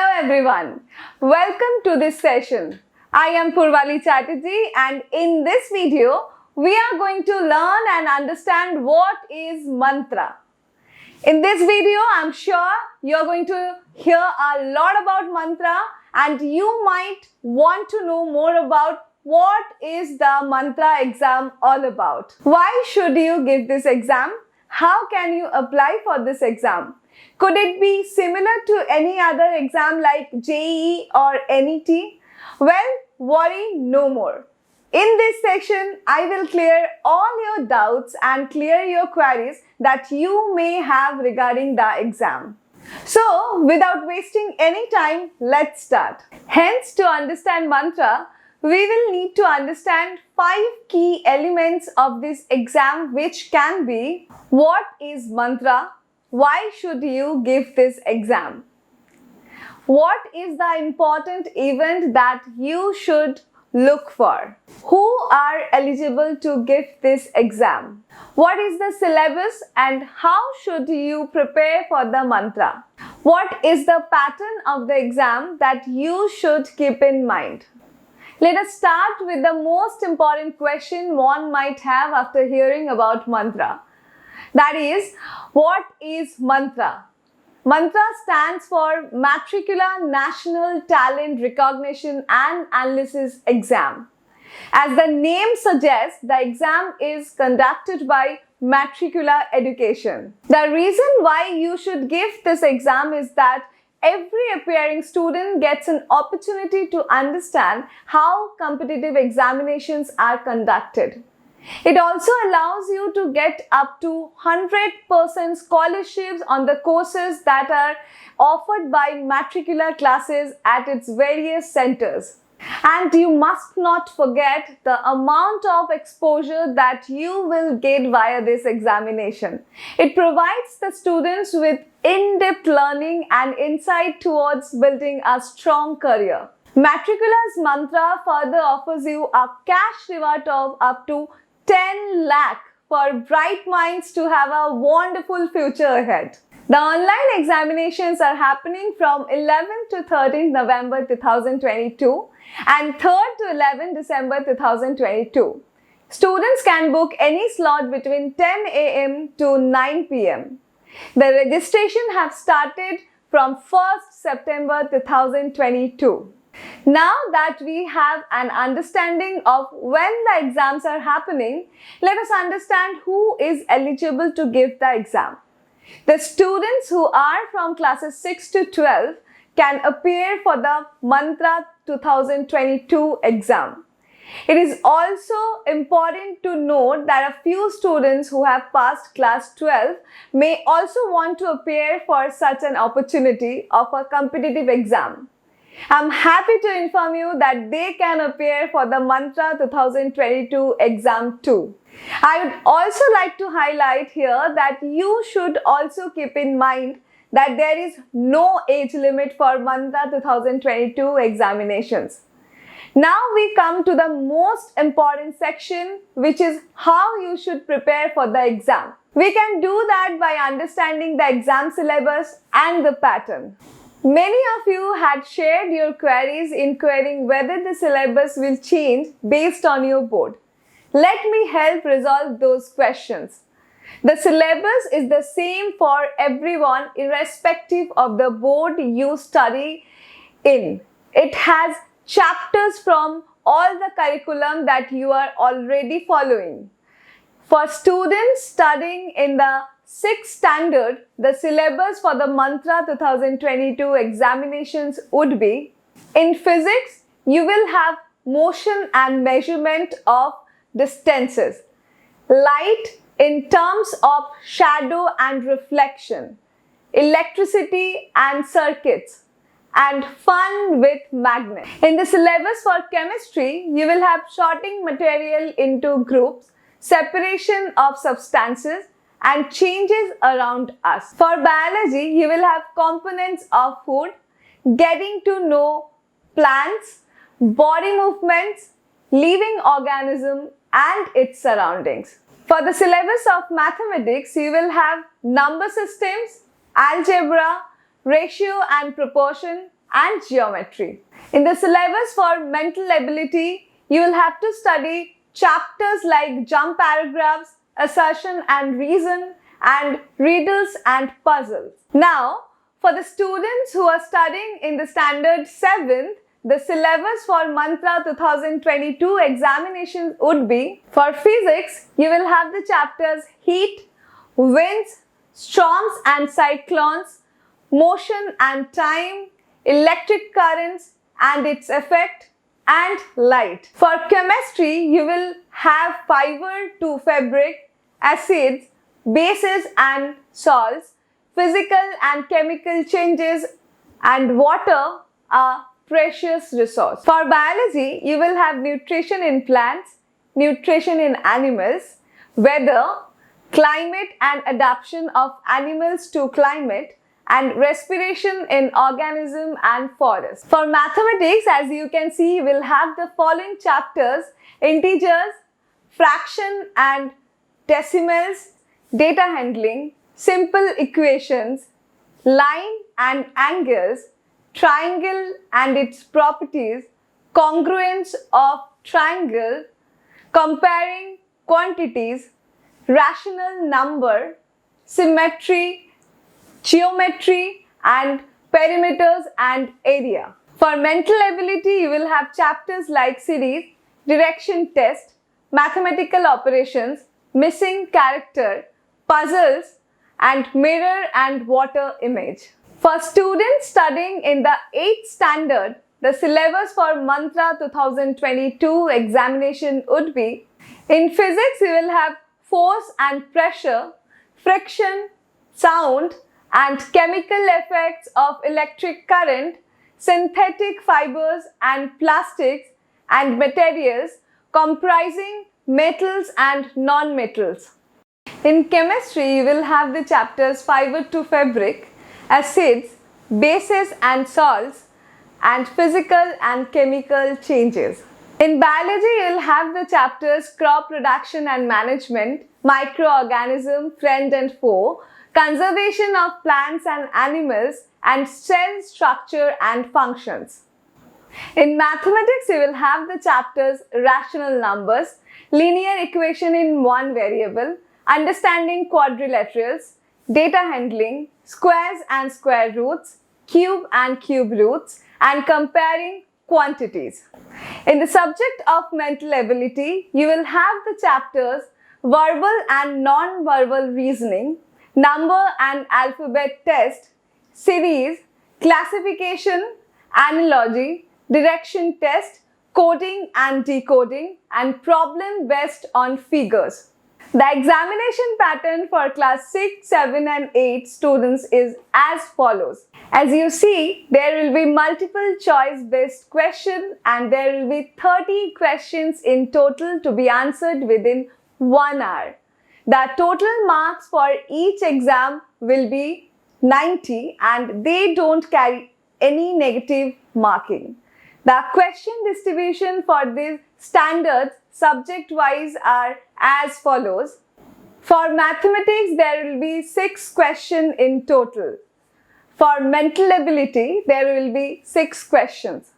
Hello everyone, welcome to this session. I am Purvali Chatterjee and in this video, we are going to learn and understand what is mantra. In this video, I'm sure you're going to hear a lot about mantra and you might want to know more about what is the mantra exam all about. Why should you give this exam? How can you apply for this exam? Could it be similar to any other exam like JEE or NET? Well, worry no more. In this section, I will clear all your doubts and clear your queries that you may have regarding the exam. So, without wasting any time, let's start. Hence, to understand mantra, we will need to understand 5 key elements of this exam, which can be: what is mantra? Why should you give this exam? What is the important event that you should look for? Who are eligible to give this exam? What is the syllabus and how should you prepare for the mantra? What is the pattern of the exam that you should keep in mind? Let us start with the most important question one might have after hearing about mantra. That is, what is mantra? Mantra stands for Matricula National Talent Recognition and Analysis Exam. As the name suggests, the exam is conducted by Matricula Education. The reason why you should give this exam is that every appearing student gets an opportunity to understand how competitive examinations are conducted. It also allows you to get up to 100% scholarships on the courses that are offered by Matricula classes at its various centers. And you must not forget the amount of exposure that you will get via this examination. It provides the students with in-depth learning and insight towards building a strong career. Matricula's mantra further offers you a cash reward of up to 10 lakh for bright minds to have a wonderful future ahead. The online examinations are happening from 11th to 13th November 2022 and 3rd to 11th December 2022. Students can book any slot between 10 a.m. to 9 p.m. The registration has started from 1st September 2022. Now that we have an understanding of when the exams are happening, let us understand who is eligible to give the exam. The students who are from classes 6 to 12 can appear for the Mantra 2022 exam. It is also important to note that a few students who have passed class 12 may also want to appear for such an opportunity of a competitive exam. I'm happy to inform you that they can appear for the Mantra 2022 exam too. I would also like to highlight here that you should also keep in mind that there is no age limit for Mantra 2022 examinations. Now we come to the most important section, which is how you should prepare for the exam. We can do that by understanding the exam syllabus and the pattern. Many of you had shared your queries inquiring whether the syllabus will change based on your board. Let me help resolve those questions. The syllabus is the same for everyone irrespective of the board you study in. It has chapters from all the curriculum that you are already following. For students studying in the 6th standard, the syllabus for the Mantra 2022 examinations would be: in physics, you will have motion and measurement of distances, light in terms of shadow and reflection, electricity and circuits, and fun with magnets. In the syllabus for chemistry, you will have sorting material into groups, separation of substances, and changes around us. For biology, you will have components of food, getting to know plants, body movements, living organism, and its surroundings. For the syllabus of mathematics, you will have number systems, algebra, ratio and proportion, and geometry. In the syllabus for mental ability, you will have to study chapters like jump paragraphs, assertion and reason, and riddles and puzzles. Now, for the students who are studying in the standard 7th, the syllabus for Mantra 2022 examinations would be, for physics, you will have the chapters heat, winds, storms and cyclones, motion and time, electric currents and its effect, and light. For chemistry, you will have fiber to fabric, acids, bases and salts, physical and chemical changes, and water are precious resource. For biology, you will have nutrition in plants, nutrition in animals, weather, climate and adaptation of animals to climate, and respiration in organism and forest. For mathematics, as you can see, you will have the following chapters: integers, fraction and decimals, data handling, simple equations, line and angles, triangle and its properties, congruence of triangle, comparing quantities, rational number, symmetry, geometry, and perimeters and area. For mental ability, you will have chapters like series, direction test, mathematical operations, missing character, puzzles, and mirror and water image. For students studying in the 8th standard, the syllabus for Mantra 2022 examination would be, in physics you will have force and pressure, friction, sound, and chemical effects of electric current, synthetic fibers and plastics, and materials comprising metals and non-metals. In chemistry, you will have the chapters fiber to fabric, acids, bases and salts, and physical and chemical changes. In biology, you will have the chapters crop production and management, microorganism, friend and foe, conservation of plants and animals, and cell structure and functions. In mathematics, you will have the chapters rational numbers, linear equation in one variable, understanding quadrilaterals, data handling, squares and square roots, cube and cube roots, and comparing quantities. In the subject of mental ability, you will have the chapters verbal and non-verbal reasoning, number and alphabet test, series, classification, analogy, direction test, coding and decoding, and problem based on figures. The examination pattern for class 6, 7 and 8 students is as follows. As you see, there will be multiple choice based question and there will be 30 questions in total to be answered within 1 hour. The total marks for each exam will be 90 and they don't carry any negative marking. The question distribution for these standards subject-wise are as follows. For mathematics, there will be 6 questions in total. For mental ability, there will be 6 questions.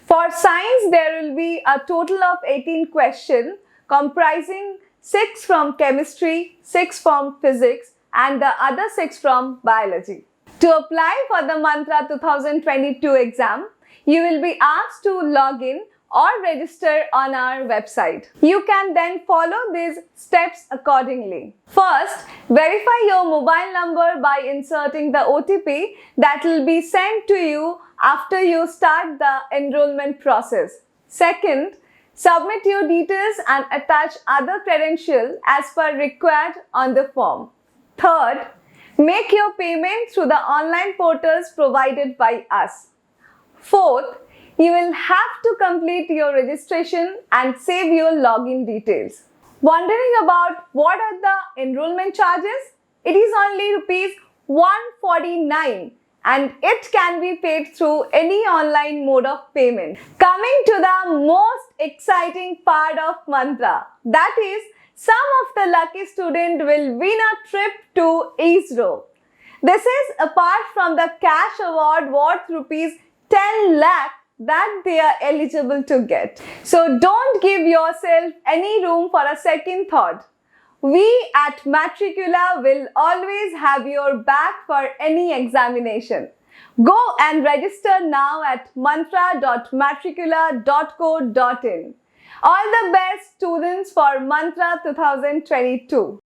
For science, there will be a total of 18 questions comprising 6 from chemistry, 6 from physics, and the other 6 from biology. To apply for the Mantra 2022 exam, you will be asked to log in or register on our website. You can then follow these steps accordingly. First, verify your mobile number by inserting the OTP that will be sent to you after you start the enrollment process. Second, submit your details and attach other credentials as per required on the form. Third, make your payment through the online portals provided by us. Fourth, you will have to complete your registration and save your login details. Wondering about what are the enrollment charges? It is only rupees 149 and it can be paid through any online mode of payment. Coming to the most exciting part of Mantra, that is, some of the lucky students will win a trip to ISRO. This is apart from the cash award worth rupees 10 lakh that they are eligible to get. So don't give yourself any room for a second thought. We at Matricula will always have your back for any examination. Go and register now at mantra.matricula.co.in. All the best, students, for Mantra 2022.